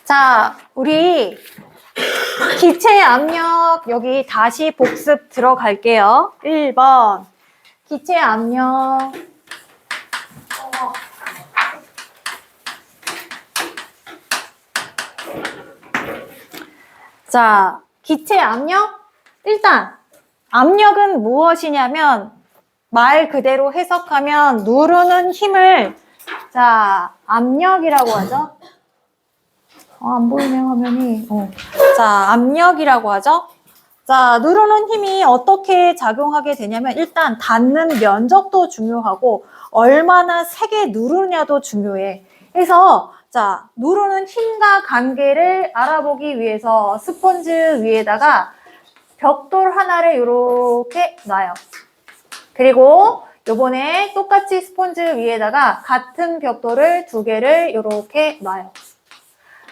자, 우리 기체 압력 여기 다시 복습 들어갈게요. 1번 기체 압력 자, 기체 압력 일단 압력은 무엇이냐면 말 그대로 해석하면 누르는 힘을 자, 압력이라고 하죠. 안 보이네, 화면이. 자, 압력이라고 하죠. 자, 누르는 힘이 어떻게 작용하게 되냐면 일단 닿는 면적도 중요하고 얼마나 세게 누르냐도 중요해. 그래서 자, 누르는 힘과 관계를 알아보기 위해서 스펀지 위에다가 벽돌 하나를 이렇게 놔요. 그리고 요번에 똑같이 스펀지 위에다가 같은 벽돌을 2개를 이렇게 놔요.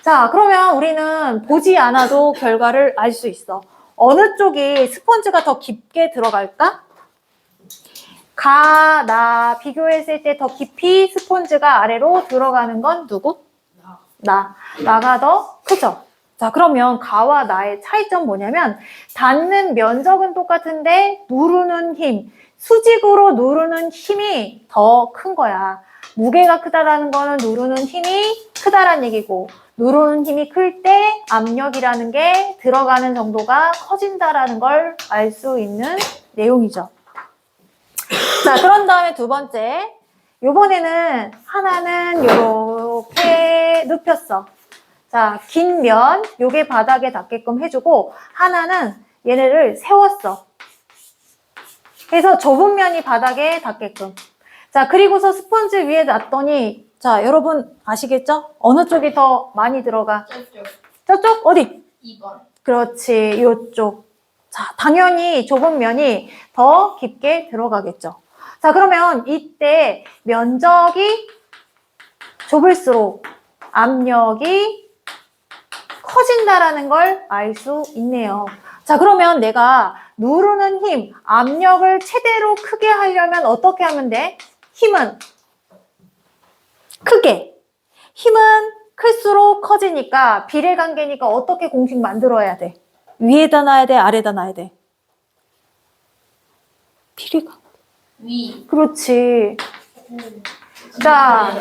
자, 그러면 우리는 보지 않아도 결과를 알 수 있어. 어느 쪽이 스펀지가 더 깊게 들어갈까? 가, 나 비교했을 때 더 깊이 스펀지가 아래로 들어가는 건 누구? 나. 나가 더 크죠? 자, 그러면 가와 나의 차이점 뭐냐면 닿는 면적은 똑같은데 누르는 힘, 수직으로 누르는 힘이 더 큰 거야. 무게가 크다라는 거는 누르는 힘이 크다라는 얘기고 누르는 힘이 클 때 압력이라는 게 들어가는 정도가 커진다라는 걸 알 수 있는 내용이죠. 자, 그런 다음에 두 번째. 요번에는 하나는 요렇게 눕혔어. 자, 긴 면, 요게 바닥에 닿게끔 해주고 하나는 얘네를 세웠어. 그래서 좁은 면이 바닥에 닿게끔. 자, 그리고서 스펀지 위에 놨더니 자, 여러분 아시겠죠? 어느 쪽이 더 많이 들어가? 저쪽. 저쪽? 어디? 2번. 그렇지, 이쪽. 자, 당연히 좁은 면이 더 깊게 들어가겠죠. 자, 그러면 이때 면적이 좁을수록 압력이 커진다라는 걸 알 수 있네요. 자, 그러면 내가 누르는 힘, 압력을 최대로 크게 하려면 어떻게 하면 돼? 힘은 크게. 힘은 클수록 커지니까 비례관계니까 어떻게 공식 만들어야 돼? 위에다 놔야 돼? 아래다 놔야 돼? 비례관계. 위. 그렇지. 자,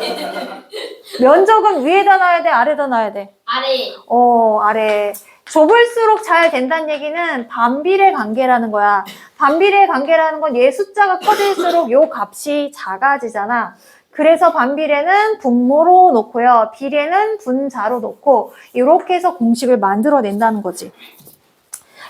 면적은 위에다 놔야 돼? 아래다 놔야 돼? 아래. 아래. 좁을수록 잘 된다는 얘기는 반비례 관계라는 거야. 반비례 관계라는 건 얘 숫자가 커질수록 요 값이 작아지잖아. 그래서 반비례는 분모로 놓고요. 비례는 분자로 놓고 이렇게 해서 공식을 만들어낸다는 거지.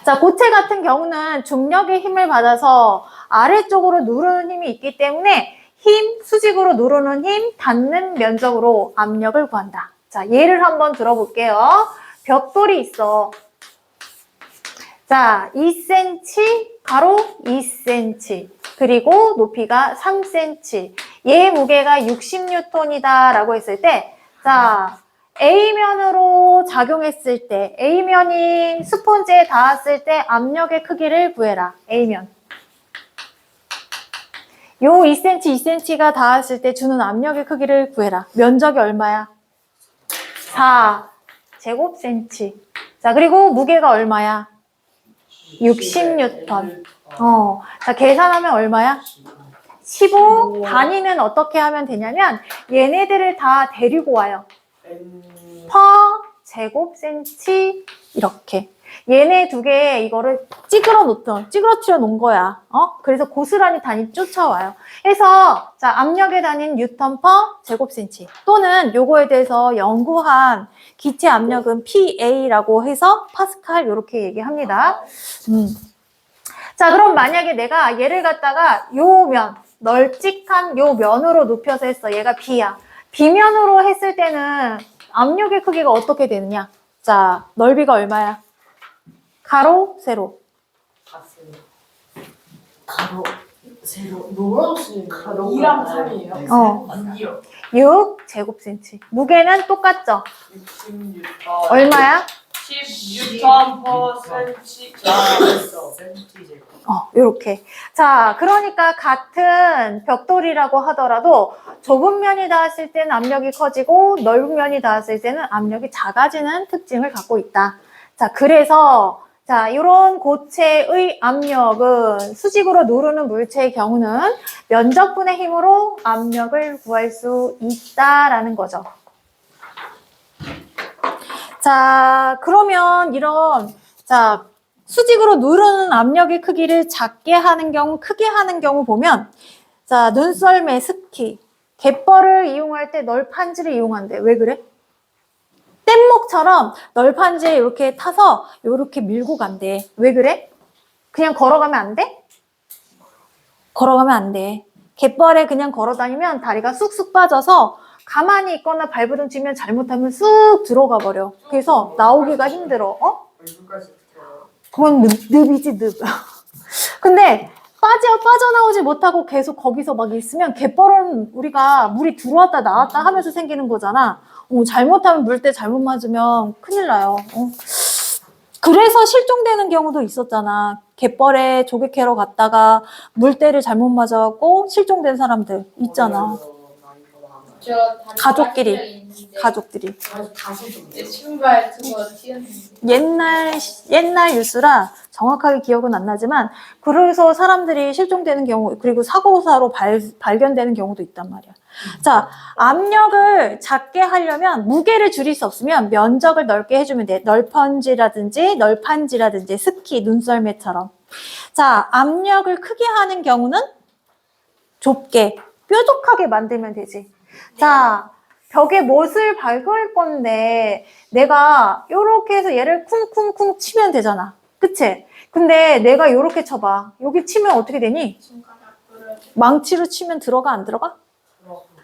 자, 고체 같은 경우는 중력의 힘을 받아서 아래쪽으로 누르는 힘이 있기 때문에 힘, 수직으로 누르는 힘, 닿는 면적으로 압력을 구한다. 자, 예를 한번 들어볼게요. 벽돌이 있어. 자, 2cm, 가로 2cm, 그리고 높이가 3cm. 얘 무게가 60N이다 라고 했을 때, 자, A면으로 작용했을 때, A면이 스펀지에 닿았을 때 압력의 크기를 구해라. A면. 요 2cm, 2cm가 닿았을 때 주는 압력의 크기를 구해라. 면적이 얼마야? 4제곱cm. 자, 그리고 무게가 얼마야? 60N. 자, 계산하면 얼마야? 15. 단위는 어떻게 하면 되냐면 얘네들을 다 데리고 와요. 퍼 제곱cm 이렇게. 얘네 2개 이거를 찌그러뜨려 놓은 거야. 그래서 고스란히 단위 쫓아와요. 그래서 자, 압력의 단위는 뉴턴 퍼 제곱cm 또는 요거에 대해서 연구한 기체 압력은 PA라고 해서 파스칼 이렇게 얘기합니다. 자, 그럼 만약에 내가 얘를 갖다가 요 면, 널찍한 요 면으로 눕혀서 했어. 얘가 B야. B면으로 했을 때는 압력의 크기가 어떻게 되느냐? 자, 넓이가 얼마야? 가로, 세로. 가로, 세로, 노란색. 가로. 2랑 3이에요? 6제곱cm. 무게는 똑같죠? 66. 얼마야? 센티제곱. 요렇게. 자, 그러니까 같은 벽돌이라고 하더라도 좁은 면이 닿았을 때는 압력이 커지고 넓은 면이 닿았을 때는 압력이 작아지는 특징을 갖고 있다. 자, 그래서 자, 이런 고체의 압력은 수직으로 누르는 물체의 경우는 면적분의 힘으로 압력을 구할 수 있다라는 거죠. 자, 그러면 자, 수직으로 누르는 압력의 크기를 작게 하는 경우, 크게 하는 경우 보면, 자, 눈썰매, 스키, 갯벌을 이용할 때 널판지를 이용한대. 왜 그래? 뗏목처럼 널판지에 이렇게 타서 이렇게 밀고 간대. 왜 그래? 그냥 걸어가면 안 돼? 걸어가면 안 돼. 갯벌에 그냥 걸어 다니면 다리가 쑥쑥 빠져서 가만히 있거나 발버둥 치면 잘못하면 쑥 들어가 버려. 그래서 나오기가 힘들어. 그건 늪이지, 늪. 근데 빠져나오지 못하고 계속 거기서 막 있으면 갯벌은 우리가 물이 들어왔다 나왔다 하면서 생기는 거잖아. 잘못하면 물때 잘못 맞으면 큰일 나요. 그래서 실종되는 경우도 있었잖아. 갯벌에 조개 캐러 갔다가 물때를 잘못 맞아갖고 실종된 사람들 있잖아. 가족끼리. 신발 그거 튀었는데. 옛날 뉴스라 정확하게 기억은 안 나지만 그래서 사람들이 실종되는 경우 그리고 사고사로 발견되는 경우도 있단 말이야. 자, 압력을 작게 하려면 무게를 줄일 수 없으면 면적을 넓게 해주면 돼. 널판지라든지 스키, 눈썰매처럼. 자, 압력을 크게 하는 경우는 좁게, 뾰족하게 만들면 되지. 자, 벽에 못을 박을 건데 내가 요렇게 해서 얘를 쿵쿵쿵 치면 되잖아. 그치? 근데 내가 요렇게 쳐봐. 여기 치면 어떻게 되니? 망치로 치면 들어가 안 들어가?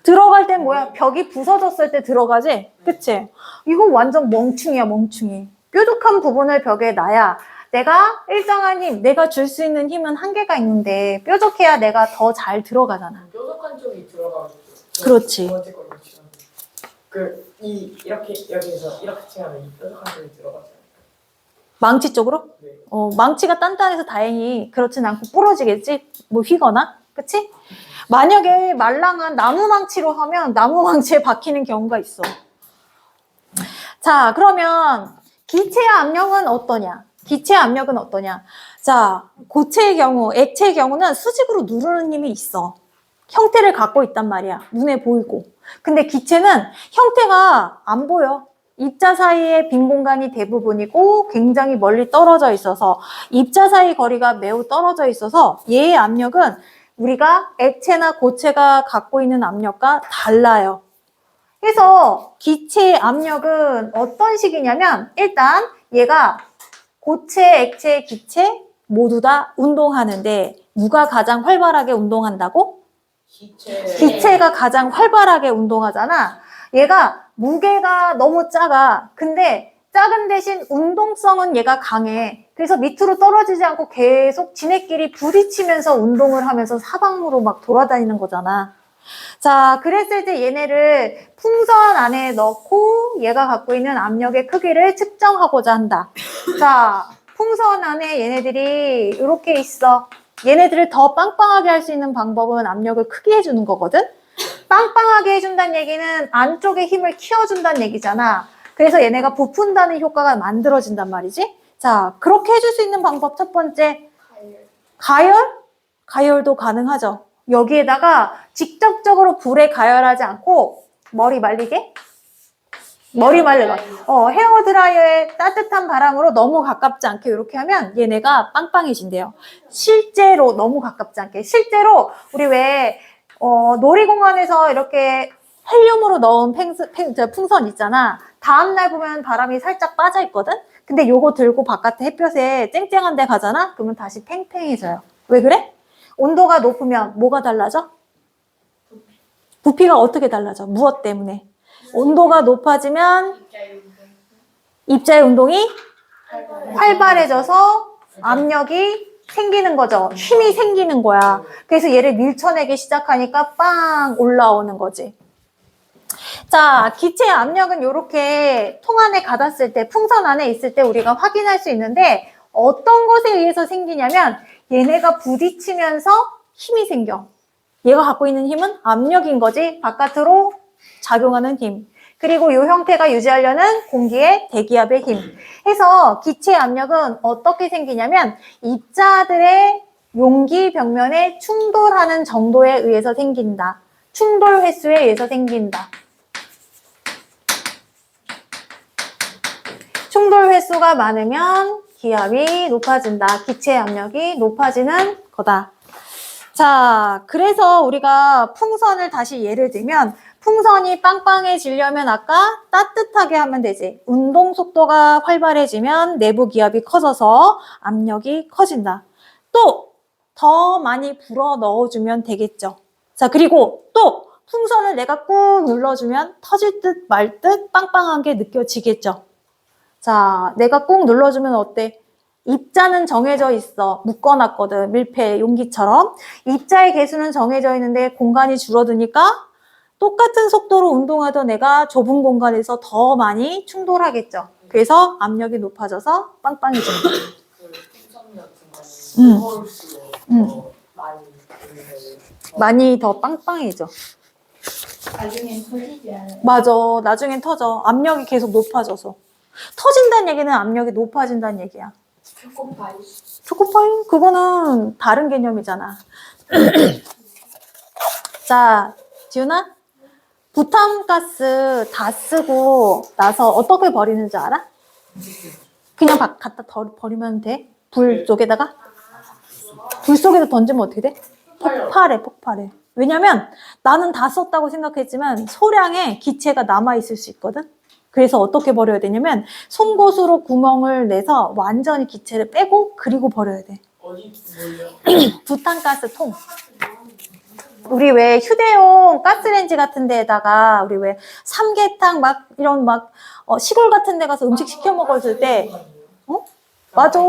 들어갈 땐 뭐야? 벽이 부서졌을 때 들어가지? 그치? 이거 완전 멍충이야, 멍충이. 뾰족한 부분을 벽에 놔야 내가 일정한 힘, 내가 줄 수 있는 힘은 한계가 있는데 뾰족해야 내가 더 잘 들어가잖아. 뾰족한 쪽이 들어가가지고. 그렇지. 두 번째 걸로 치면 이렇게 여기서 이렇게 치면 이 뾰족한 쪽이 들어가지 않을까? 망치 쪽으로? 네. 망치가 단단해서 다행히 그렇진 않고 부러지겠지? 뭐 휘거나? 그치? 만약에 말랑한 나무 망치로 하면 나무 망치에 박히는 경우가 있어. 자, 그러면 기체의 압력은 어떠냐? 자, 고체의 경우, 액체의 경우는 수직으로 누르는 힘이 있어. 형태를 갖고 있단 말이야. 눈에 보이고. 근데 기체는 형태가 안 보여. 입자 사이에 빈 공간이 대부분이고 굉장히 멀리 떨어져 있어서 입자 사이 거리가 매우 떨어져 있어서 얘의 압력은 우리가 액체나 고체가 갖고 있는 압력과 달라요. 그래서 기체의 압력은 어떤 식이냐면 일단 얘가 고체, 액체, 기체 모두 다 운동하는데 누가 가장 활발하게 운동한다고? 기체가 가장 활발하게 운동하잖아. 얘가 무게가 너무 작아. 근데 작은 대신 운동성은 얘가 강해. 그래서 밑으로 떨어지지 않고 계속 지네끼리 부딪히면서 운동을 하면서 사방으로 막 돌아다니는 거잖아. 자, 그랬을 때 얘네를 풍선 안에 넣고 얘가 갖고 있는 압력의 크기를 측정하고자 한다. 자, 풍선 안에 얘네들이 이렇게 있어. 얘네들을 더 빵빵하게 할 수 있는 방법은 압력을 크게 해주는 거거든. 빵빵하게 해준다는 얘기는 안쪽에 힘을 키워준다는 얘기잖아. 그래서 얘네가 부푼다는 효과가 만들어진단 말이지. 자, 그렇게 해줄 수 있는 방법 첫 번째, 가열도 가능하죠. 여기에다가 직접적으로 불에 가열하지 않고 머리 말리게? 헤어드라이어의 따뜻한 바람으로 너무 가깝지 않게 이렇게 하면 얘네가 빵빵해진대요. 실제로 너무 가깝지 않게. 실제로 우리 왜 놀이공원에서 이렇게 헬륨으로 넣은 풍선 있잖아. 다음날 보면 바람이 살짝 빠져 있거든? 근데 요거 들고 바깥에 햇볕에 쨍쨍한 데 가잖아? 그러면 다시 팽팽해져요. 왜 그래? 온도가 높으면 뭐가 달라져? 부피가 어떻게 달라져? 무엇 때문에? 온도가 높아지면 입자의 운동이 활발해져서 압력이 생기는 거죠. 힘이 생기는 거야. 그래서 얘를 밀쳐내기 시작하니까 빵 올라오는 거지. 자, 기체 압력은 이렇게 통 안에 가뒀을 때, 풍선 안에 있을 때 우리가 확인할 수 있는데 어떤 것에 의해서 생기냐면 얘네가 부딪히면서 힘이 생겨. 얘가 갖고 있는 힘은 압력인 거지, 바깥으로 작용하는 힘. 그리고 이 형태가 유지하려는 공기의 대기압의 힘. 해서 기체 압력은 어떻게 생기냐면 입자들의 용기 벽면에 충돌하는 정도에 의해서 생긴다. 충돌 횟수에 의해서 생긴다. 충돌 횟수가 많으면 기압이 높아진다. 기체 압력이 높아지는 거다. 자, 그래서 우리가 풍선을 다시 예를 들면 풍선이 빵빵해지려면 아까 따뜻하게 하면 되지. 운동 속도가 활발해지면 내부 기압이 커져서 압력이 커진다. 또 더 많이 불어 넣어주면 되겠죠. 자, 그리고 또 풍선을 내가 꾹 눌러주면 터질 듯 말 듯 빵빵하게 느껴지겠죠. 자, 내가 꾹 눌러주면 어때? 입자는 정해져 있어. 묶어놨거든. 밀폐 용기처럼. 입자의 개수는 정해져 있는데 공간이 줄어드니까 똑같은 속도로 운동하던 내가 좁은 공간에서 더 많이 충돌하겠죠. 그래서 압력이 높아져서 빵빵해지는 거예요. 그 풍선 같은 거는 서울시에 많이 많이 더 빵빵해져. 나중엔 터지지 않아요. 맞아. 나중엔 터져. 압력이 계속 높아져서. 터진다는 얘기는 압력이 높아진다는 얘기야. 초코파이. 초코파이? 그거는 다른 개념이잖아. 자, 지훈아? 부탄가스 다 쓰고 나서 어떻게 버리는 줄 알아? 그냥 갖다 버리면 돼? 불 속에다가? 불 속에다 던지면 어떻게 돼? 폭발해. 왜냐면 나는 다 썼다고 생각했지만 소량의 기체가 남아있을 수 있거든? 그래서 어떻게 버려야 되냐면 송곳으로 구멍을 내서 완전히 기체를 빼고 그리고 버려야 돼. 어디 뭐예요? 부탄가스 통. 우리 왜 휴대용 가스레인지 같은 데에다가 우리 왜 삼계탕 막 이런 막 시골 같은 데 가서 음식 시켜 먹었을 때 맞아.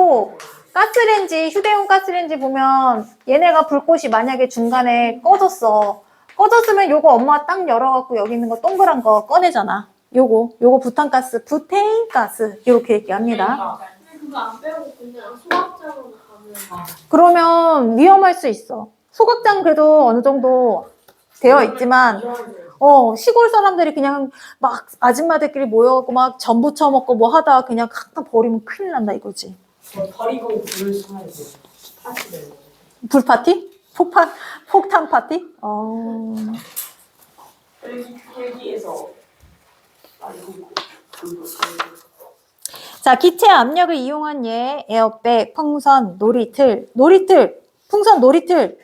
가스레인지, 휴대용 가스레인지 보면 얘네가 불꽃이 만약에 중간에 꺼졌어. 꺼졌으면 요거 엄마가 딱 열어갖고 여기 있는 거 동그란 거 꺼내잖아. 요거 부탄가스, 부테인가스 이렇게 얘기합니다. 근데 그거 안 빼고 그냥 소각장으로 가면 그러면 위험할 수 있어. 소각장 그래도 어느 정도 되어 있지만 시골 사람들이 그냥 막 아줌마들끼리 모여갖고 막 전 부쳐 먹고 뭐 하다가 그냥 갖다 버리면 큰일 난다 이거지. 버리고 불을 사야지. 파티를. 불파티? 폭탄 파티? 헬기에서 자, 기체 압력을 이용한 예, 에어백, 풍선, 놀이틀, 풍선, 놀이틀,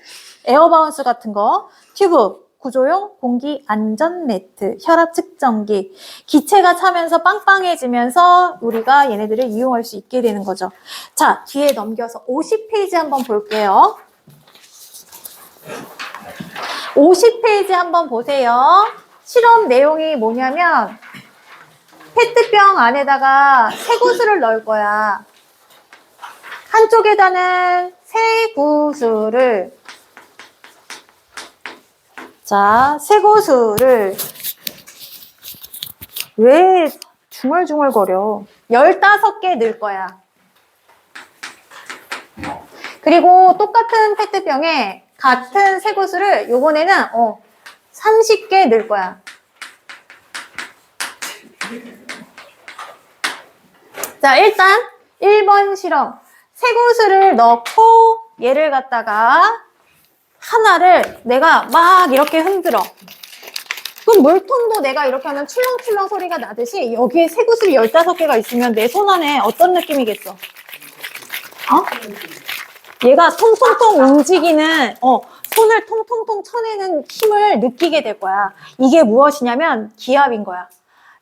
에어바운스 같은 거, 튜브, 구조용 공기 안전 매트, 혈압 측정기, 기체가 차면서 빵빵해지면서 우리가 얘네들을 이용할 수 있게 되는 거죠. 자, 뒤에 넘겨서 50페이지 한번 볼게요. 50페이지 한번 보세요. 실험 내용이 뭐냐면 페트병 안에다가 새구슬을 넣을 거야. 한쪽에다는 새구슬을 새구슬을 왜 중얼중얼거려? 15개 넣을 거야. 그리고 똑같은 페트병에 같은 새구슬을 요번에는 30개 넣을 거야. 자, 일단 1번 실험. 새구슬을 넣고 얘를 갖다가 하나를 내가 막 이렇게 흔들어. 그럼 물통도 내가 이렇게 하면 출렁출렁 소리가 나듯이 여기에 새구슬이 15개가 있으면 내 손 안에 어떤 느낌이겠어? 얘가 통통통 움직이는 손을 통통통 쳐내는 힘을 느끼게 될 거야. 이게 무엇이냐면 기압인 거야.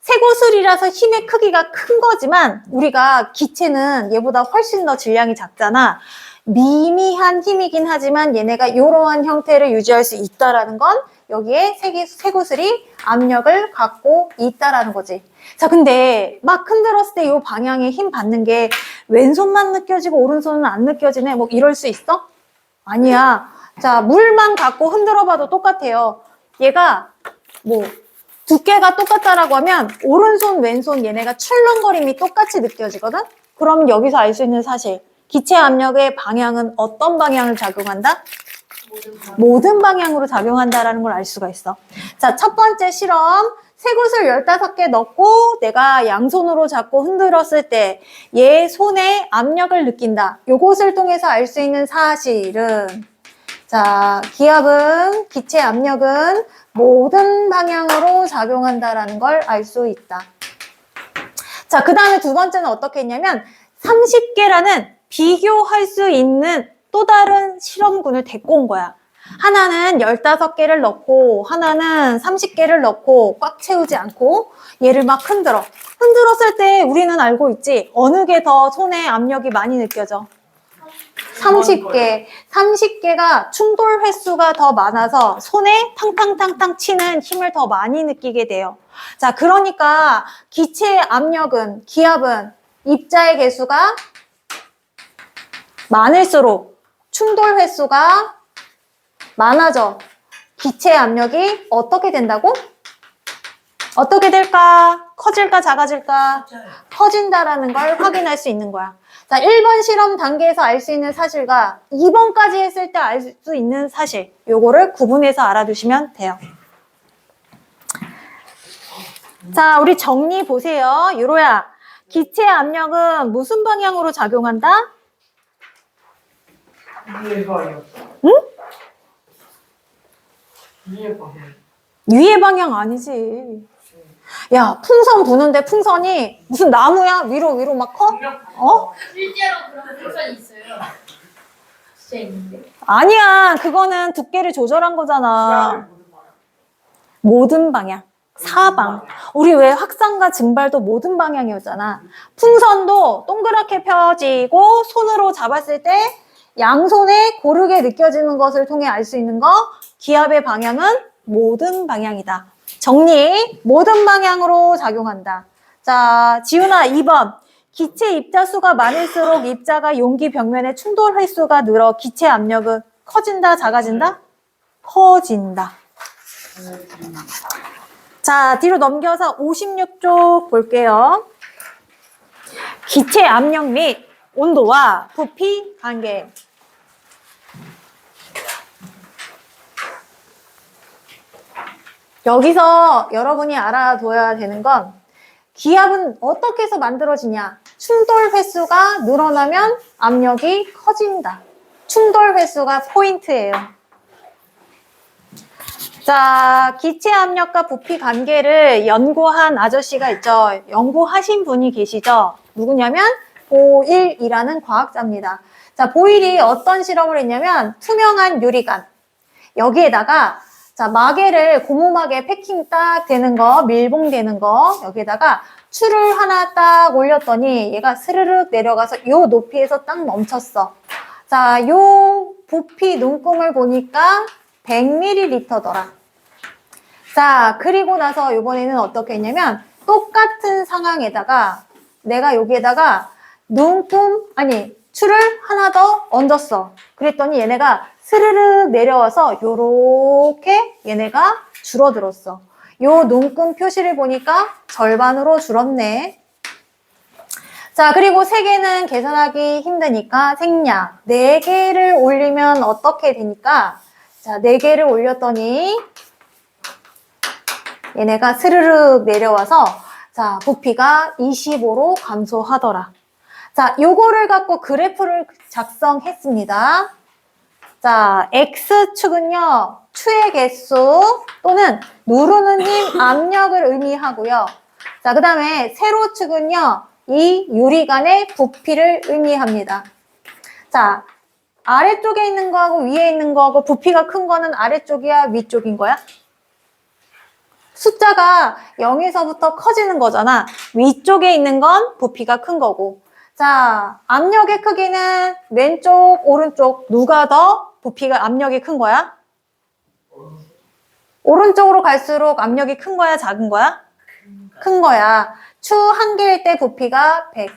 새구슬이라서 힘의 크기가 큰 거지만 우리가 기체는 얘보다 훨씬 더 질량이 작잖아. 미미한 힘이긴 하지만 얘네가 이러한 형태를 유지할 수 있다라는 건 여기에 새구슬이 압력을 갖고 있다라는 거지. 자, 근데 막 흔들었을 때 이 방향에 힘 받는 게 왼손만 느껴지고 오른손은 안 느껴지네? 뭐 이럴 수 있어? 아니야. 자, 물만 갖고 흔들어 봐도 똑같아요. 얘가 뭐 두께가 똑같다라고 하면 오른손, 왼손 얘네가 출렁거림이 똑같이 느껴지거든? 그럼 여기서 알 수 있는 사실. 기체 압력의 방향은 어떤 방향을 작용한다? 모든 방향으로 작용한다라는 걸 알 수가 있어. 자, 첫 번째 실험. 쇠구슬 15개 넣고 내가 양손으로 잡고 흔들었을 때 얘 손에 압력을 느낀다. 요것을 통해서 알 수 있는 사실은 자, 기압은, 기체 압력은 모든 방향으로 작용한다라는 걸 알 수 있다. 자, 그 다음에 두 번째는 어떻게 했냐면 30개라는 비교할 수 있는 또 다른 실험군을 데리고 온 거야. 하나는 15개를 넣고 하나는 30개를 넣고 꽉 채우지 않고 얘를 막 흔들어. 흔들었을 때 우리는 알고 있지. 어느 게 더 손에 압력이 많이 느껴져? 30개. 30개가 충돌 횟수가 더 많아서 손에 탕탕탕탕 치는 힘을 더 많이 느끼게 돼요. 자, 그러니까 기체의 압력은, 기압은 입자의 개수가 많을수록 충돌 횟수가 많아져. 기체의 압력이 어떻게 된다고? 어떻게 될까? 커질까? 작아질까? 커진다라는 걸 확인할 수 있는 거야. 자, 1번 실험 단계에서 알 수 있는 사실과 2번까지 했을 때 알 수 있는 사실. 요거를 구분해서 알아두시면 돼요. 자, 우리 정리 보세요. 유로야, 기체의 압력은 무슨 방향으로 작용한다? 위에 방향. 응? 위에 방향. 위의 방향 아니지. 야, 풍선 부는데 풍선이 무슨 나무야? 위로 막 커? 어? 실제로 그런 풍선이 있어요. 진짜 있는데. 아니야. 그거는 두께를 조절한 거잖아. 모든 방향. 사방. 우리 왜 확산과 증발도 모든 방향이었잖아. 풍선도 동그랗게 펴지고 손으로 잡았을 때 양손에 고르게 느껴지는 것을 통해 알 수 있는 거. 기압의 방향은 모든 방향이다. 정리. 모든 방향으로 작용한다. 자, 지훈아 2번. 기체 입자 수가 많을수록 입자가 용기 벽면의 충돌 횟수가 늘어 기체 압력은 커진다, 작아진다? 커진다. 자, 뒤로 넘겨서 56쪽 볼게요. 기체 압력 및 온도와 부피 관계. 여기서 여러분이 알아둬야 되는 건 기압은 어떻게 해서 만들어지냐? 충돌 횟수가 늘어나면 압력이 커진다. 충돌 횟수가 포인트예요. 자, 기체 압력과 부피 관계를 연구한 아저씨가 있죠. 연구하신 분이 계시죠. 누구냐면 보일이라는 과학자입니다. 자, 보일이 어떤 실험을 했냐면 투명한 유리관 여기에다가 자, 마개를 고무마개 패킹 딱 되는 거, 밀봉되는 거 여기에다가 추를 하나 딱 올렸더니 얘가 스르륵 내려가서 요 높이에서 딱 멈췄어. 자, 요 부피 눈금을 보니까 100ml더라. 자, 그리고 나서 이번에는 어떻게 했냐면 똑같은 상황에다가 내가 여기에다가 추를 하나 더 얹었어. 그랬더니 얘네가 스르륵 내려와서 요렇게 얘네가 줄어들었어. 요 눈금 표시를 보니까 절반으로 줄었네. 자, 그리고 3개는 계산하기 힘드니까 생략. 4개를 올리면 어떻게 되니까? 자, 4개를 올렸더니 얘네가 스르륵 내려와서 자, 부피가 25로 감소하더라. 자, 요거를 갖고 그래프를 작성했습니다. 자, X축은요, 추의 개수 또는 누르는 힘, 압력을 의미하고요. 자, 그 다음에 세로축은요, 이 유리관의 부피를 의미합니다. 자, 아래쪽에 있는 거하고 위에 있는 거하고 부피가 큰 거는 아래쪽이야, 위쪽인 거야? 숫자가 0에서부터 커지는 거잖아. 위쪽에 있는 건 부피가 큰 거고. 자, 압력의 크기는 왼쪽, 오른쪽 누가 더 부피가 압력이 큰 거야? 오른쪽으로 갈수록 압력이 큰 거야, 작은 거야? 큰 거야. 추 1개일 때 부피가 100.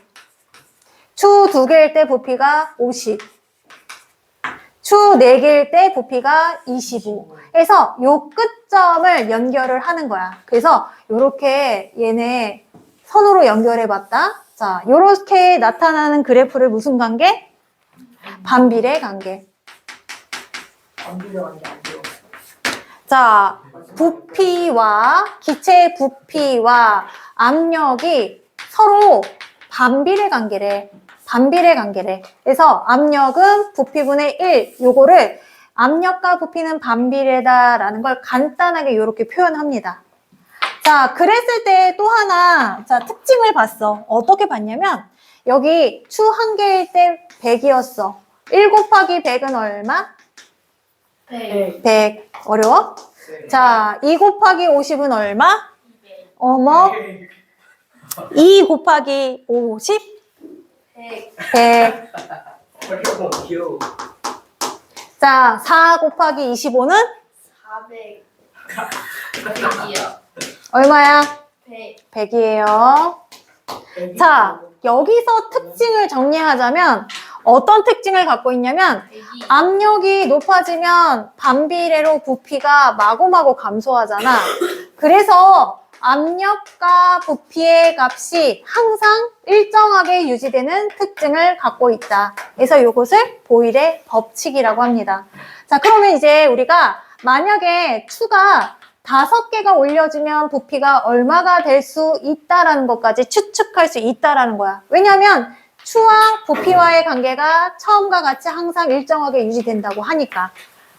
추 2개일 때 부피가 50. 추 4개일 때 부피가 25. 해서 요 끝점을 연결을 하는 거야. 그래서 요렇게 얘네 선으로 연결해 봤다. 자, 요렇게 나타나는 그래프를 무슨 관계? 반비례 관계. 반비례 관계 안 배웠어. 자, 부피와 기체의 부피와 압력이 서로 반비례 관계래. 반비례 관계래. 그래서 압력은 부피분의 1. 요거를 압력과 부피는 반비례다라는 걸 간단하게 이렇게 표현합니다. 자, 그랬을 때 또 하나 자 특징을 봤어. 어떻게 봤냐면 여기 추 1개일 때 100이었어. 1 곱하기 100은 얼마? 100. 어려워? 자, 2 곱하기 50은 얼마? 어머? 2 곱하기 50? 100. 어려워. 귀여워. 자, 4 곱하기 25는 400. 100이요. 얼마야? 100. 100이에요. 자, 여기서 특징을 정리하자면 어떤 특징을 갖고 있냐면 100이. 압력이 높아지면 반비례로 부피가 마구마구 감소하잖아. 그래서 압력과 부피의 값이 항상 일정하게 유지되는 특징을 갖고 있다. 그래서 이것을 보일의 법칙이라고 합니다. 자, 그러면 이제 우리가 만약에 추가 5개가 올려지면 부피가 얼마가 될 수 있다라는 것까지 추측할 수 있다라는 거야. 왜냐하면 추와 부피와의 관계가 처음과 같이 항상 일정하게 유지된다고 하니까.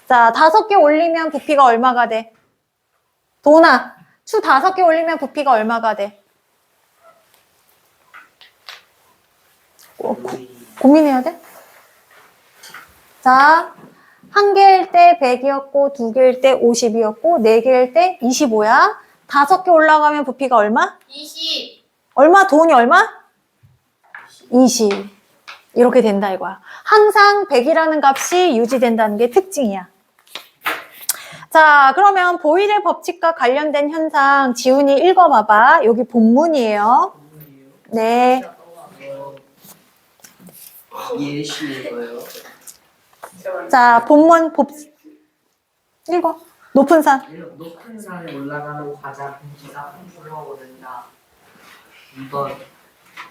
자, 5개 올리면 부피가 얼마가 돼? 도나, 추 5개 올리면 부피가 얼마가 돼? 고민해야 돼? 자, 1개일 때 100이었고, 2개일 때 50이었고, 4개일 때 25야. 5개 올라가면 부피가 얼마? 20. 얼마? 돈이 얼마? 20. 이렇게 된다 이거야. 항상 100이라는 값이 유지된다는 게 특징이야. 자, 그러면 보일의 법칙과 관련된 현상 지훈이 읽어봐봐. 여기 본문이에요. 네. 예시예요. 자, 본문 읽어. 높은 산. 높은 산에 올라가는 과자 분지가 함부로 오른다. 2번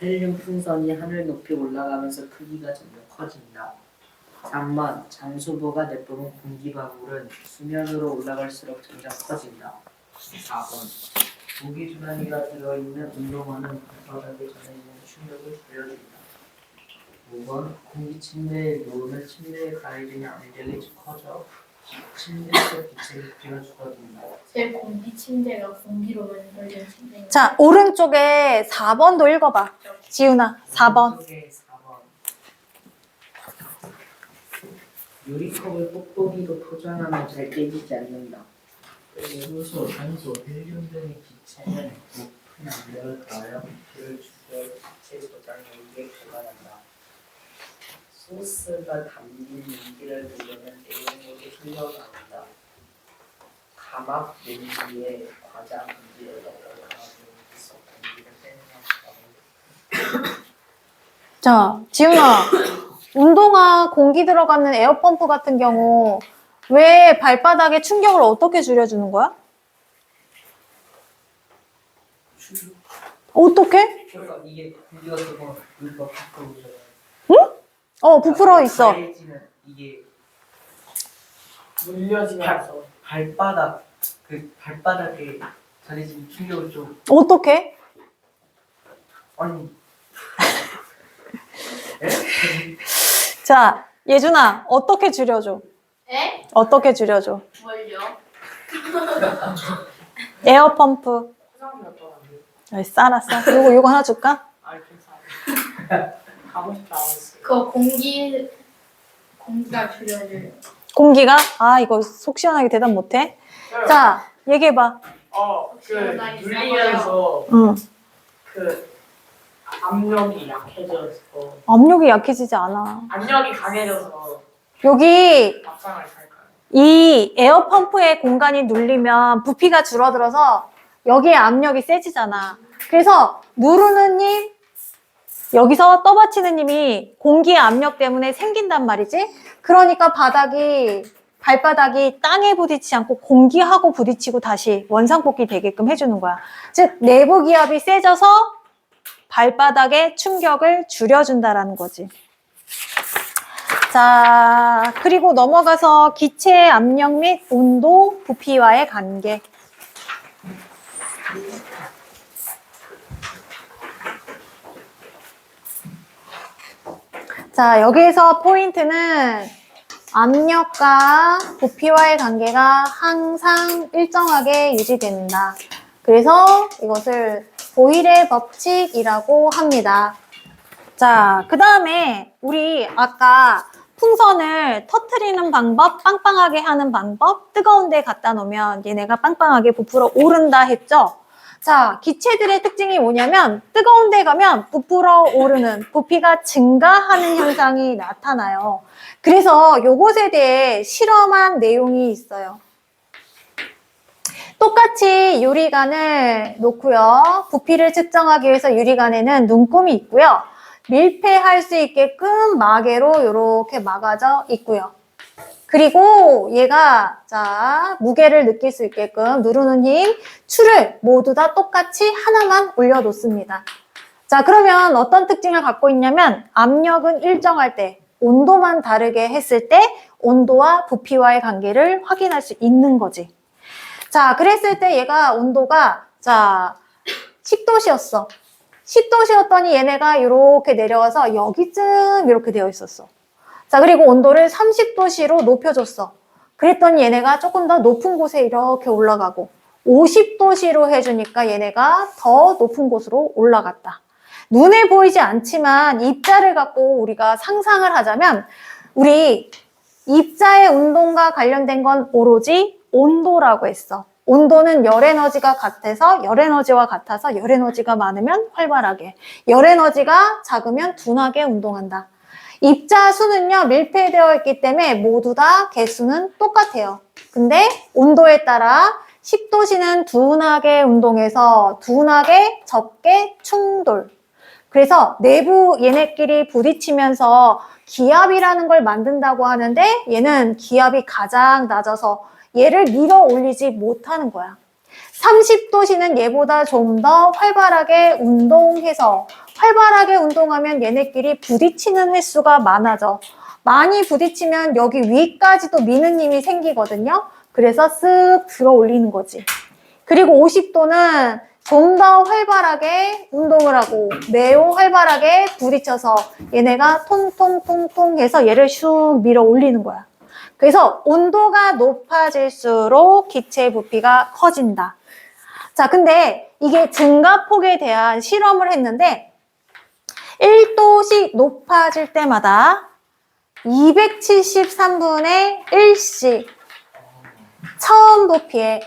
헬륨 풍선이 하늘 높이 올라가면서 크기가 점점 커진다. 3번 잠수부가 내뿜은 공기방울은 수면으로 올라갈수록 점점 커진다. 4번 무기주머니가 들어있는 운동화는 발바닥에 전해지는 충격을 줄여준다. 5번 공기 침대에 누우면 침대에 가해지는 안젤이 커져 침대에서 빛의 부피가 줄어든다. 제 공기 침대가 공기로 만들어진 침대. 자, 오른쪽에 4번도 읽어봐. 지훈아, 4번. 오른쪽에 4번. 유리컵을 뽁뽁이로 포장하면 잘 깨지지 않는다. 요소, 산소, 헬륨 등의 기체는 높은 압력을 가하여 부피를 줄여 기체 포장에 이게 불가능하다. 소스가 담긴 용기를 누르면 내용물이 흘러나온다. 가막 용기에 과자 분지를 넣어 가막 용기에서 공기를 빼내야 한다. 자, 지훈아. 운동화 공기 들어가는 에어펌프 같은 경우 왜 발바닥에 충격을 어떻게 줄여주는 거야? 어떻게? 그러니까 이게 공기가 들어가면 물과 밖으로 오잖아요. 부풀어 있어. 가해지는 이게 물려지면서 발바닥 그 발바닥에 전해진 충격을 좀 어떻게? 아니 자, 예준아, 어떻게 줄여줘? 에? 어떻게 줄여줘? 뭘요? 에어펌프. 화장이었더라고요. 알았어. 요거 하나 줄까? 아 괜찮아. 가고 싶다 안 했어요. 그거 공기가 줄여줘요. 공기가? 아, 이거 속 시원하게 대답 못해. 자, 얘기해봐. 그 눌리면서 응. 그 압력이 약해져서 압력이 약해지지 않아. 압력이 강해져서 여기 밥상을 살까요? 이 에어펌프의 공간이 눌리면 부피가 줄어들어서 여기에 압력이 세지잖아. 그래서 누르는 힘 여기서 떠받치는 힘이 공기의 압력 때문에 생긴단 말이지. 그러니까 발바닥이 땅에 부딪히지 않고 공기하고 부딪히고 다시 원상복귀 되게끔 해주는 거야. 즉 내부 기압이 세져서 발바닥의 충격을 줄여준다라는 거지. 자, 그리고 넘어가서 기체의 압력 및 온도, 부피와의 관계. 자, 여기에서 포인트는 압력과 부피와의 관계가 항상 일정하게 유지된다. 그래서 이것을 보일의 법칙이라고 합니다. 자, 그 다음에 우리 아까 풍선을 터트리는 방법, 빵빵하게 하는 방법, 뜨거운 데 갖다 놓으면 얘네가 빵빵하게 부풀어 오른다 했죠? 자, 기체들의 특징이 뭐냐면 뜨거운 데 가면 부풀어 오르는, 부피가 증가하는 현상이 나타나요. 그래서 요것에 대해 실험한 내용이 있어요. 똑같이 유리관을 놓고요. 부피를 측정하기 위해서 유리관에는 눈금이 있고요. 밀폐할 수 있게끔 마개로 이렇게 막아져 있고요. 그리고 얘가 자 무게를 느낄 수 있게끔 누르는 힘, 추를 모두 다 똑같이 하나만 올려놓습니다. 자, 그러면 어떤 특징을 갖고 있냐면 압력은 일정할 때, 온도만 다르게 했을 때 온도와 부피와의 관계를 확인할 수 있는 거지. 자, 그랬을 때 얘가 온도가 자 10도씨였어. 10도씨였더니 얘네가 이렇게 내려와서 여기쯤 이렇게 되어 있었어. 자, 그리고 온도를 30도씨로 높여줬어. 그랬더니 얘네가 조금 더 높은 곳에 이렇게 올라가고 50도씨로 해주니까 얘네가 더 높은 곳으로 올라갔다. 눈에 보이지 않지만 입자를 갖고 우리가 상상을 하자면 우리 입자의 운동과 관련된 건 오로지 온도라고 했어. 온도는 열에너지가 같아서 열에너지와 같아서 열에너지가 많으면 활발하게, 열에너지가 작으면 둔하게 운동한다. 입자 수는요 밀폐되어 있기 때문에 모두 다 개수는 똑같아요. 근데 온도에 따라 10도씨는 둔하게 운동해서 둔하게 적게 충돌. 그래서 내부 얘네끼리 부딪히면서 기압이라는 걸 만든다고 하는데 얘는 기압이 가장 낮아서 얘를 밀어 올리지 못하는 거야. 30도씨는 얘보다 좀 더 활발하게 운동해서 활발하게 운동하면 얘네끼리 부딪히는 횟수가 많아져. 많이 부딪히면 여기 위까지도 미는 힘이 생기거든요. 그래서 쓱 들어 올리는 거지. 그리고 50도는 좀 더 활발하게 운동을 하고 매우 활발하게 부딪혀서 얘네가 통통통통 해서 얘를 슉 밀어 올리는 거야. 그래서 온도가 높아질수록 기체의 부피가 커진다. 자, 근데 이게 증가폭에 대한 실험을 했는데 1도씩 높아질 때마다 273분의 1씩 처음 부피에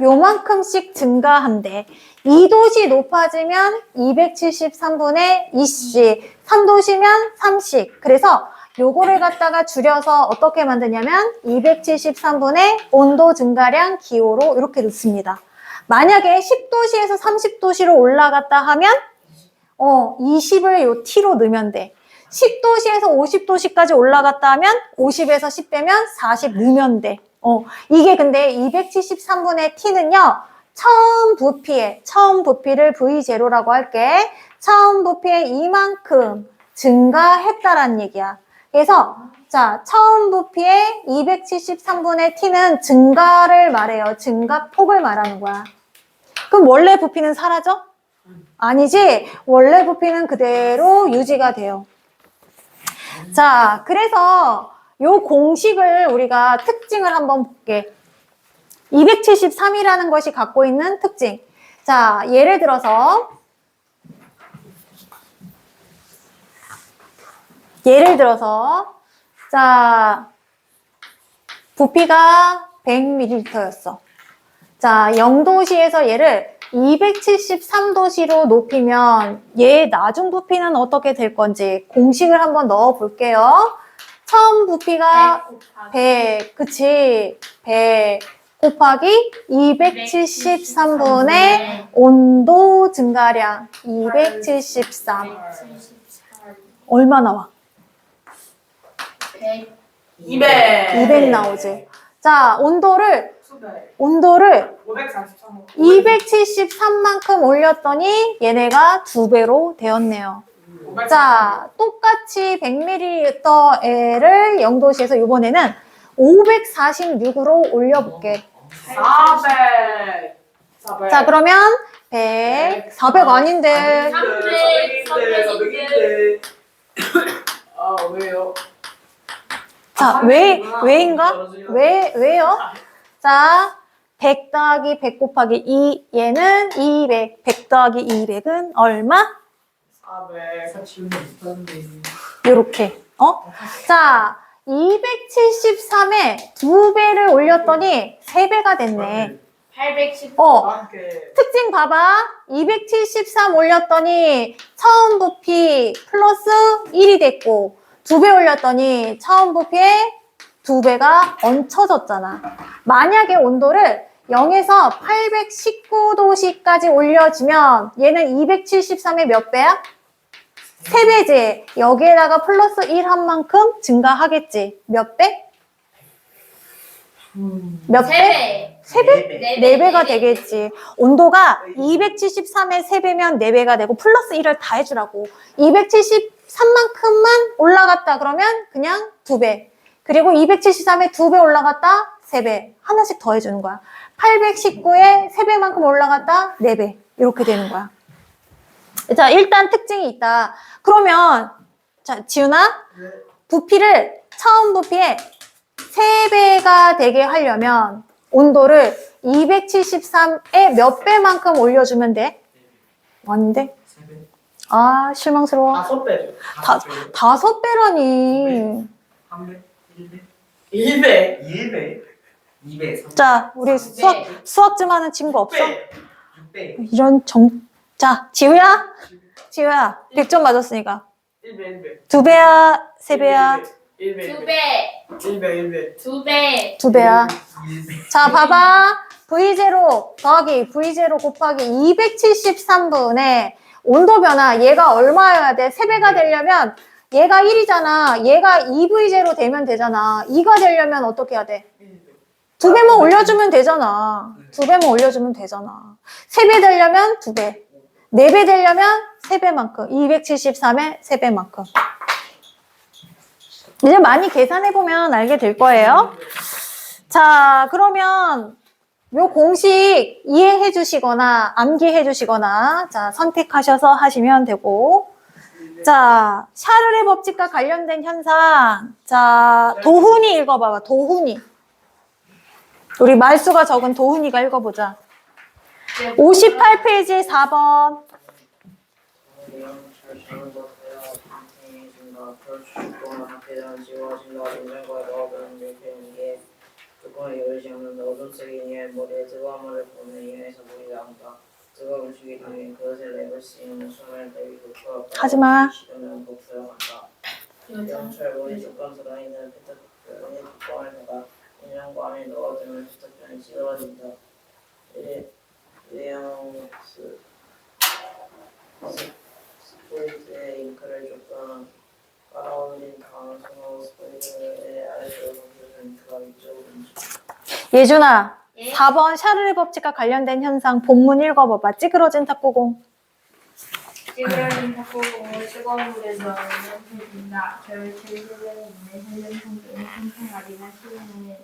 요만큼씩 증가한대. 2도씨 높아지면 273분의 2씩, 3도시면 3씩. 그래서 요거를 갖다가 줄여서 어떻게 만드냐면 273분의 온도 증가량 기호로 이렇게 넣습니다. 만약에 10도씨에서 30도씨로 올라갔다 하면 20을 요 t로 넣으면 돼. 10도씨에서 50도씨까지 올라갔다 하면 50에서 10 빼면 40 넣으면 돼. 이게 근데 273분의 t는요. 처음 부피를 V0라고 할게. 처음 부피에 이만큼 증가했다라는 얘기야. 그래서 자, 처음 부피에 273분의 t는 증가를 말해요. 증가폭을 말하는 거야. 그럼 원래 부피는 사라져? 아니지. 원래 부피는 그대로 유지가 돼요. 자, 그래서 요 공식을 우리가 특징을 한번 볼게. 273이라는 것이 갖고 있는 특징. 자, 예를 들어서 자, 부피가 100ml였어. 자, 0도씨에서 얘를 273도씨로 높이면 얘 나중 부피는 어떻게 될 건지 공식을 한번 넣어 볼게요. 처음 부피가 100, 그치? 100 곱하기 273분의 온도 또 증가량 273. 얼마 나와? 100. 200. 200 나오지. 자, 온도를 수백. 543. 273만큼 올렸더니 얘네가 2배로 되었네요. 자, 똑같이 100ml를 0도시에서 이번에는 546으로 올려볼게. 400. 400. 자, 그러면 100, 400 아닌데. 400인데. 아, 왜요? 자, 왜인가? 왜요? 자, 100 더하기 100 곱하기 2, 얘는 200. 100 더하기 200은 얼마? 400. 요렇게. 자, 273에 2배를 올렸더니 3배가 됐네. 810. 특징 봐봐. 273 올렸더니 처음 부피 플러스 1이 됐고 2배 올렸더니 처음 부피에 2배가 얹혀졌잖아. 만약에 온도를 0에서 819도씨까지 올려주면 얘는 273의 몇 배야? 3배지. 여기에다가 플러스 1 한 만큼 증가하겠지. 몇 배? 몇 배? 3배? 4배가 되겠지. 온도가 273의 3배면 4배가 되고 플러스 1을 다 해주라고. 273만큼만 올라갔다 그러면 그냥 2배. 그리고 273에 2배 올라갔다 3배. 하나씩 더 해주는 거야. 819에 3배만큼 올라갔다 4배. 이렇게 되는 거야. 자, 일단 특징이 있다. 그러면 자, 지훈아, 부피를 처음 부피에 3배가 되게 하려면 온도를 273에 몇 배만큼 올려주면 돼? 아닌데? 아, 실망스러워. 5배죠. 5배라니. 300, 100, 200. 200, 200, 자, 우리 수학 좀 하는 친구 없어? 600, 이런 자, 지우야, 100점 맞았으니까. 100. 2배야, 3배야, 2배. 100. 2배. 2배야. 자, 봐봐. V0 더하기 V0 곱하기 273분의 온도 변화, 얘가 얼마여야 돼? 3배가 되려면 얘가 1이잖아. 얘가 2V0 되면 되잖아. 2가 되려면 어떻게 해야 돼? 2배만 올려주면 되잖아. 2배만 올려주면 되잖아. 3배 되려면 2배. 4배 되려면 3배만큼. 273의 3배만큼. 이제 많이 계산해보면 알게 될 거예요. 자, 그러면 요 공식 이해해 주시거나 암기해 주시거나 자, 선택하셔서 하시면 되고 자, 샤를의 법칙과 관련된 현상 자, 도훈이 읽어봐봐. 도훈이 우리 말수가 적은 도훈이가 읽어보자. 58페이지 4번 뚜껑을 열지 않는다. 어둠속에 있는 머리에 뜨거운 물을 부으면 이에서 물이 나온다. 뜨거운 죽이 당해 그것을 내볼 수 있는 숨을 내비고 하지마. 식으면 복수로 간다. 영철 물이 조금 들어있는 페트병에 뚜껑을 닫아 인형과 안에 넣어두면 페트병이 찌그러진다. 레옹스 스포이트에 잉크를 조금 깔아올린 다음 손으로 스포이트의 아래쪽으로 던져준 잉크가 위쪽으로 움직인다. 예준아 예? 4번 샤를의 법칙과 관련된 현상 본문 읽어봐봐. 찌그러진 탁구공 찌그러진 탁구공을 뜨거운 물에 넣으면 해진다. 겨울 체리색에 있는 헬륨 성분이 팽팽하리나 시원해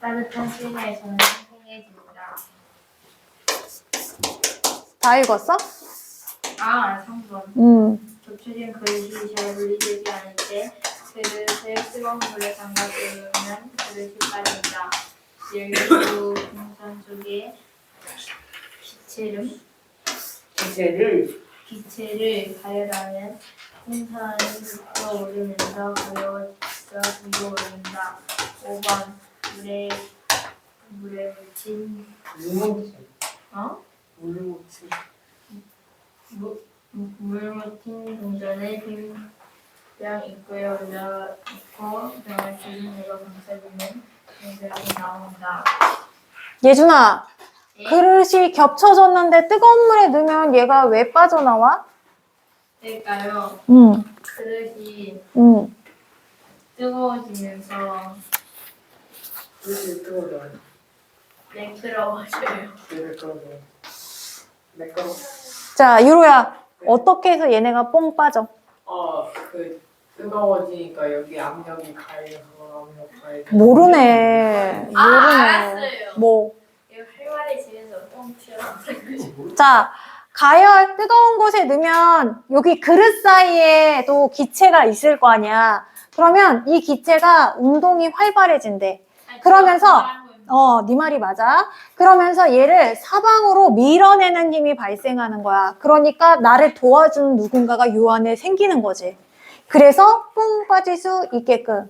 따뜻한 실내에서는 팽팽해진다. 다 읽었어? 아, 3번. 겹쳐진 그릇이 잘 분리되지 않을 때 그릇을 뜨거운 물에 담가두면 그릇이 빠진다. 열기구 풍선 속에 기체를 가열하면 풍선이 부풀어오르면서 가벼워져 불어오른다. 5번 물에 묻힌 물 묻힌 동전을 빈병 입구에 올려놓고 병을 주름으로 감싸주면 동전이 나온다. 예준아 그릇이 겹쳐졌는데 뜨거운 물에 넣으면 얘가 왜 빠져나와? 그러니까요. 그릇이 뜨거워지면서 그릇이 뜨거워져요. 매끄러워져요. 그릇을 끌어줘요. 매끄러. 자, 유로야. 어떻게 해서 얘네가 뽕 빠져? 그 뜨거워지니까 여기 압력이 가해서 압력 가해. 모르네. 아, 모르네. 알았어요. 뭐. 이거 활발해지면서 뻥 튀어나오는 자, 가열 뜨거운 곳에 넣으면 여기 그릇 사이에도 기체가 있을 거 아니야. 그러면 이 기체가 운동이 활발해진대. 그러면서 네 말이 맞아. 그러면서 얘를 사방으로 밀어내는 힘이 발생하는 거야. 그러니까 나를 도와주는 누군가가 요 안에 생기는 거지. 그래서 뿡 빠질 수 있게끔.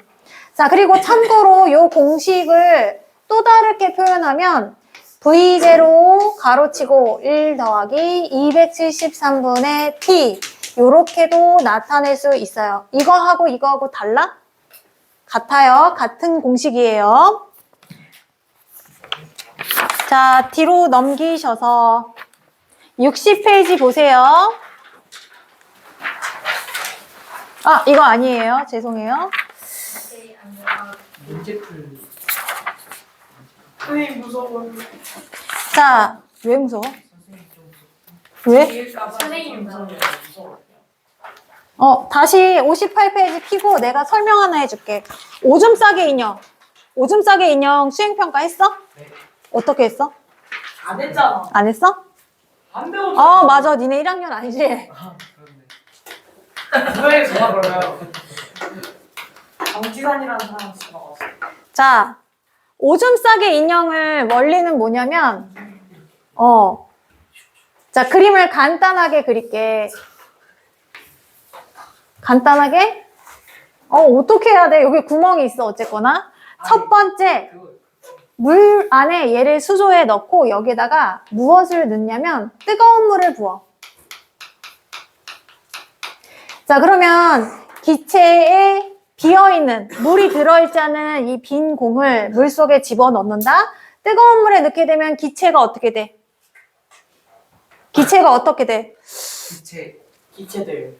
자, 그리고 참고로 요 공식을 또 다르게 표현하면 V0 가로치고 1 더하기 273분의 T 요렇게도 나타낼 수 있어요. 이거하고 달라? 같아요. 같은 공식이에요. 자, 뒤로 넘기셔서 60페이지 보세요. 아, 이거 아니에요. 죄송해요. 문제 풀. 선생님 무서워. 자, 왜 무서워? 선생님 좀 왜? 선생님 무서워. 다시 58페이지 피고 내가 설명 하나 해줄게. 오줌 싸개 인형. 오줌 싸개 인형 수행평가 했어? 네. 어떻게 했어? 안 했잖아. 안 했어? 안 배웠잖아. 맞아. 니네 1학년 아니지? 아, 그렇네. 왜 전화 걸어요? 정지산이라는 사람 지나갔어. 자, 오줌 싸개 인형을 원리는 뭐냐면, 자, 그림을 간단하게 그릴게. 간단하게? 어떻게 해야 돼? 여기 구멍이 있어, 어쨌거나. 첫 번째, 그거 물 안에 얘를 수조에 넣고 여기에다가 무엇을 넣냐면 뜨거운 물을 부어. 자, 그러면 기체에 비어있는 물이 들어있지 않은 이 빈 공을 물속에 집어넣는다. 뜨거운 물에 넣게 되면 기체가 어떻게 돼? 기체가 어떻게 돼? 기체. 기체들.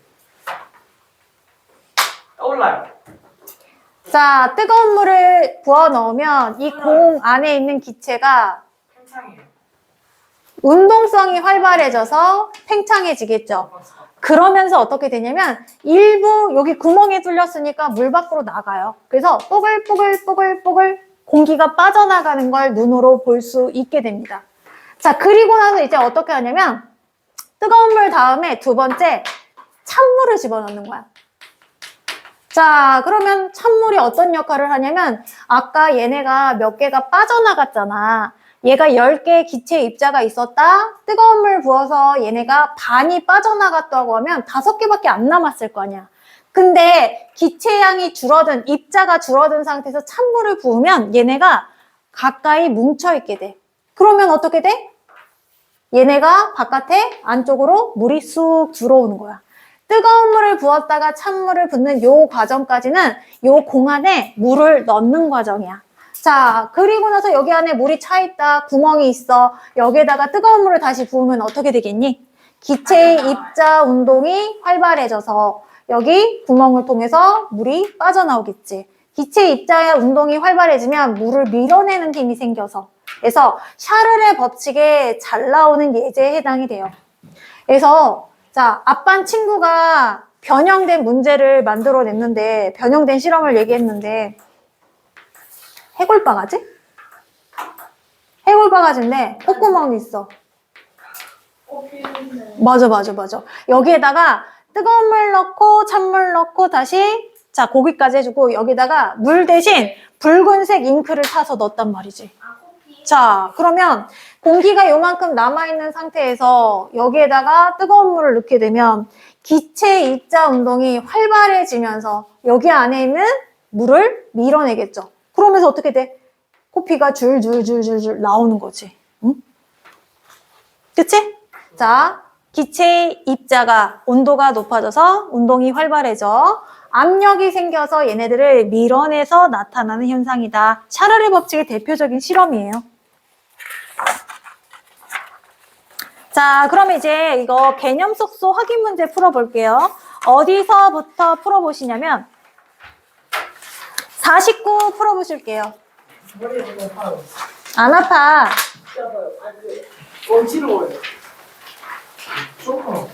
떠올라요. 자, 뜨거운 물을 부어 넣으면 이 공 안에 있는 기체가 팽창이에요. 운동성이 활발해져서 팽창해지겠죠. 그러면서 어떻게 되냐면 일부 여기 구멍이 뚫렸으니까 물 밖으로 나가요. 그래서 뽀글뽀글 공기가 빠져나가는 걸 눈으로 볼 수 있게 됩니다. 자, 그리고 나서 이제 어떻게 하냐면 뜨거운 물 다음에 두 번째 찬물을 집어넣는 거야. 자, 그러면 찬물이 어떤 역할을 하냐면 아까 얘네가 몇 개가 빠져나갔잖아. 얘가 10개의 기체 입자가 있었다. 뜨거운 물 부어서 얘네가 반이 빠져나갔다고 하면 5개밖에 안 남았을 거 아니야. 근데 기체 양이 줄어든, 입자가 줄어든 상태에서 찬물을 부으면 얘네가 가까이 뭉쳐있게 돼. 그러면 어떻게 돼? 얘네가 바깥에 안쪽으로 물이 쑥 들어오는 거야. 뜨거운 물을 부었다가 찬물을 붓는 요 과정까지는 요 공 안에 물을 넣는 과정이야. 자, 그리고 나서 여기 안에 물이 차 있다, 구멍이 있어. 여기에다가 뜨거운 물을 다시 부으면 어떻게 되겠니? 기체의 입자 운동이 활발해져서 여기 구멍을 통해서 물이 빠져나오겠지. 기체 입자의 운동이 활발해지면 물을 밀어내는 힘이 생겨서. 그래서 샤를의 법칙에 잘 나오는 예제에 해당이 돼요. 그래서 자, 아빤 친구가 변형된 문제를 만들어냈는데, 변형된 실험을 얘기했는데, 해골바가지? 해골바가지인데 콧구멍이 있어. 맞아. 여기에다가 뜨거운 물 넣고 찬물 넣고 다시 자, 고기까지 해주고 여기다가 물 대신 붉은색 잉크를 타서 넣었단 말이지. 자, 그러면 공기가 요만큼 남아있는 상태에서 여기에다가 뜨거운 물을 넣게 되면 기체 입자 운동이 활발해지면서 여기 안에 있는 물을 밀어내겠죠. 그러면서 어떻게 돼? 코피가 줄줄줄줄줄 나오는 거지. 응? 그치? 자, 기체의 입자가 온도가 높아져서 운동이 활발해져 압력이 생겨서 얘네들을 밀어내서 나타나는 현상이다. 샤를의 법칙의 대표적인 실험이에요. 자, 그러면 이제 이거 개념 속소 확인 문제 풀어볼게요. 어디서부터 풀어보시냐면 49 풀어보실게요. 머리가 너무 아파요. 안 아파. 진짜 아파요. 아니, 어지러워요. 조금.